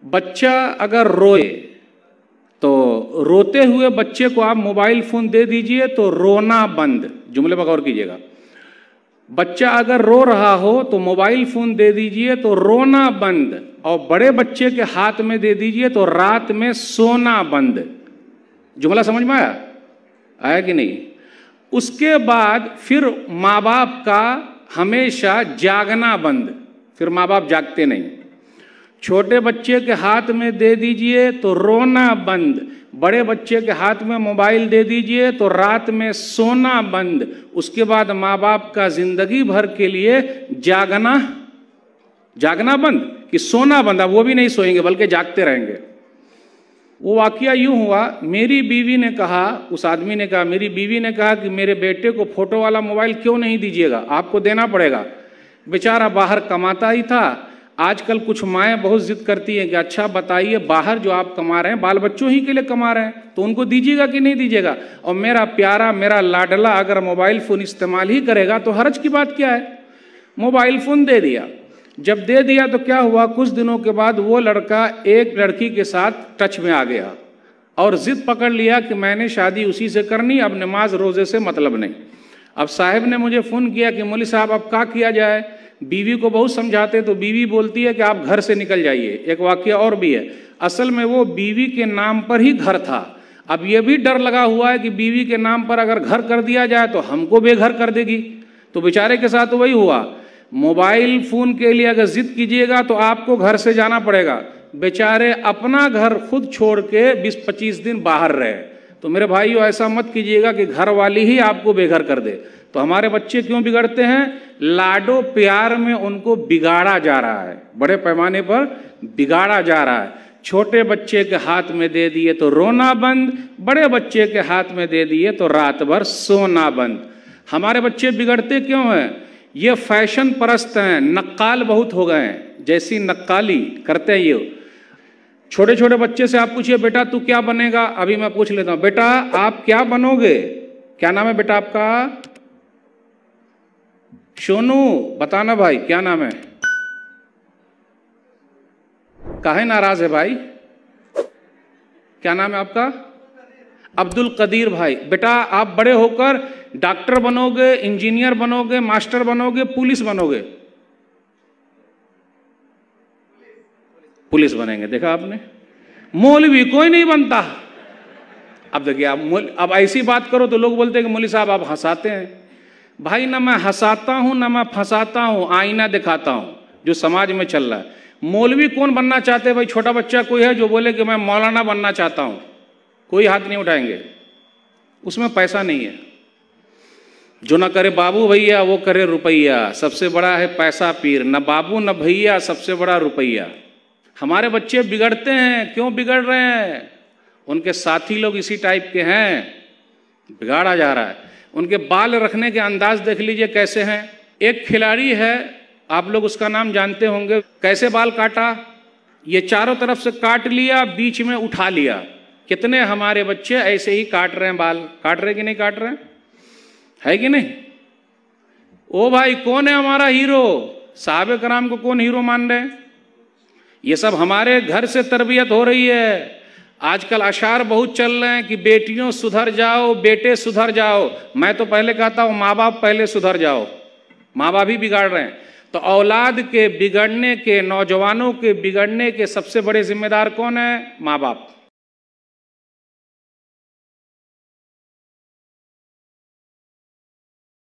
बच्चा अगर रोए तो रोते हुए बच्चे को आप मोबाइल फोन दे दीजिए तो रोना बंद। जुमले पर गौर कीजिएगा। बच्चा अगर रो रहा हो तो मोबाइल फोन दे दीजिए तो रोना बंद, और बड़े बच्चे के हाथ में दे दीजिए तो रात में सोना बंद। जुमला समझ में आया? आया कि नहीं? उसके बाद फिर माँ बाप का हमेशा जागना बंद, फिर माँ बाप जागते नहीं। छोटे बच्चे के हाथ में दे दीजिए तो रोना बंद, बड़े बच्चे के हाथ में मोबाइल दे दीजिए तो रात में सोना बंद। उसके बाद माँ बाप का जिंदगी भर के लिए जागना बंद कि सोना बंद। अब वो भी नहीं सोएंगे बल्कि जागते रहेंगे। वो वाकया यूं हुआ, मेरी बीवी ने कहा, उस आदमी ने कहा, मेरी बीवी ने कहा कि मेरे बेटे को फोटो वाला मोबाइल क्यों नहीं दीजिएगा, आपको देना पड़ेगा। बेचारा बाहर कमाता ही था। आजकल कुछ माएँ बहुत जिद करती हैं कि अच्छा बताइए, बाहर जो आप कमा रहे हैं बाल बच्चों ही के लिए कमा रहे हैं तो उनको दीजिएगा कि नहीं दीजिएगा। और मेरा प्यारा, मेरा लाडला अगर मोबाइल फ़ोन इस्तेमाल ही करेगा तो हर्ज की बात क्या है। मोबाइल फ़ोन दे दिया। जब दे दिया तो क्या हुआ, कुछ दिनों के बाद वो लड़का एक लड़की के साथ टच में आ गया और जिद पकड़ लिया कि मैंने शादी उसी से करनी, अब नमाज रोज़े से मतलब नहीं। अब साहब ने मुझे फ़ोन किया कि मौलवी साहब अब क्या किया जाए। बीवी को बहुत समझाते तो बीवी बोलती है कि आप घर से निकल जाइए। एक वाकया और भी है, असल में वो बीवी के नाम पर ही घर था। अब ये भी डर लगा हुआ है कि बीवी के नाम पर अगर घर कर दिया जाए तो हमको बेघर कर देगी। तो बेचारे के साथ वही हुआ। मोबाइल फ़ोन के लिए अगर जिद कीजिएगा तो आपको घर से जाना पड़ेगा। बेचारे अपना घर खुद छोड़ के 20-25 दिन बाहर रहे। तो मेरे भाइयों, ऐसा मत कीजिएगा कि घर वाली ही आपको बेघर कर दे। तो हमारे बच्चे क्यों बिगड़ते हैं? लाडो प्यार में उनको बिगाड़ा जा रहा है, बड़े पैमाने पर बिगाड़ा जा रहा है। छोटे बच्चे के हाथ में दे दिए तो रोना बंद, बड़े बच्चे के हाथ में दे दिए तो रात भर सोना बंद। हमारे बच्चे बिगड़ते क्यों हैं? ये फैशन परस्त हैं, नक्काल बहुत हो गए हैं, जैसी नक्काली करते हैं ये। छोटे छोटे बच्चे से आप पूछिए, बेटा तू क्या बनेगा? अभी मैं पूछ लेता हूं, बेटा आप क्या बनोगे? क्या नाम है बेटा आपका? सोनू, बताना भाई क्या नाम है? काहे नाराज है भाई? क्या नाम है आपका? अब्दुल कदीर भाई। बेटा आप बड़े होकर डॉक्टर बनोगे, इंजीनियर बनोगे, मास्टर बनोगे, पुलिस बनोगे? पुलिस बनेंगे। देखा आपने, मौलवी कोई नहीं बनता। अब देखिए, अब ऐसी बात करो तो लोग बोलते हैं कि मौलवी साहब आप हंसाते हैं। भाई ना मैं हंसाता हूं ना मैं फंसाता हूं, आईना दिखाता हूं जो समाज में चल रहा है। मौलवी कौन बनना चाहते हैं भाई? छोटा बच्चा कोई है जो बोले कि मैं मौलाना बनना चाहता हूं? कोई हाथ नहीं उठाएंगे। उसमें पैसा नहीं है। जो ना करे बाबू भैया वो करे रुपैया। सबसे बड़ा है पैसा पीर, न बाबू न भैया, सबसे बड़ा रुपैया। हमारे बच्चे बिगड़ते हैं। क्यों बिगड़ रहे हैं? उनके साथी लोग इसी टाइप के हैं, बिगाड़ा जा रहा है। उनके बाल रखने के अंदाज देख लीजिए कैसे हैं। एक खिलाड़ी है, आप लोग उसका नाम जानते होंगे, कैसे बाल काटा, ये चारों तरफ से काट लिया, बीच में उठा लिया। कितने हमारे बच्चे ऐसे ही काट रहे हैं, बाल काट रहे कि नहीं काट रहे हैं? है कि नहीं? ओ भाई कौन है हमारा हीरो? साहबे कराम को कौन हीरो मान रहे हैं? ये सब हमारे घर से तरबियत हो रही है। आजकल अशार बहुत चल रहे हैं कि बेटियों सुधर जाओ, बेटे सुधर जाओ। मैं तो पहले कहता हूं माँ बाप पहले सुधर जाओ। माँ बाप ही बिगाड़ रहे हैं। तो औलाद के बिगड़ने के, नौजवानों के बिगड़ने के सबसे बड़े जिम्मेदार कौन है? माँ बाप।